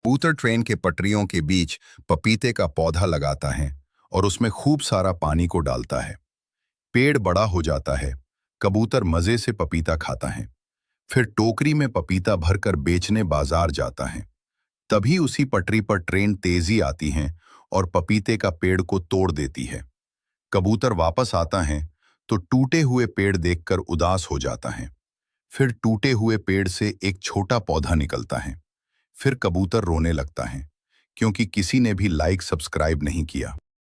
कबूतर ट्रेन के पटरियों के बीच पपीते का पौधा लगाता है और उसमें खूब सारा पानी को डालता है। पेड़ बड़ा हो जाता है। कबूतर मजे से पपीता खाता है। फिर टोकरी में पपीता भरकर बेचने बाजार जाता है। तभी उसी पटरी पर ट्रेन तेजी आती है और पपीते का पेड़ को तोड़ देती है। कबूतर वापस आता है तो टूटे हुए पेड़ देखकर उदास हो जाता है। फिर टूटे हुए पेड़ से एक छोटा पौधा निकलता है। फिर कबूतर रोने लगता है क्योंकि किसी ने भी लाइक सब्सक्राइब नहीं किया।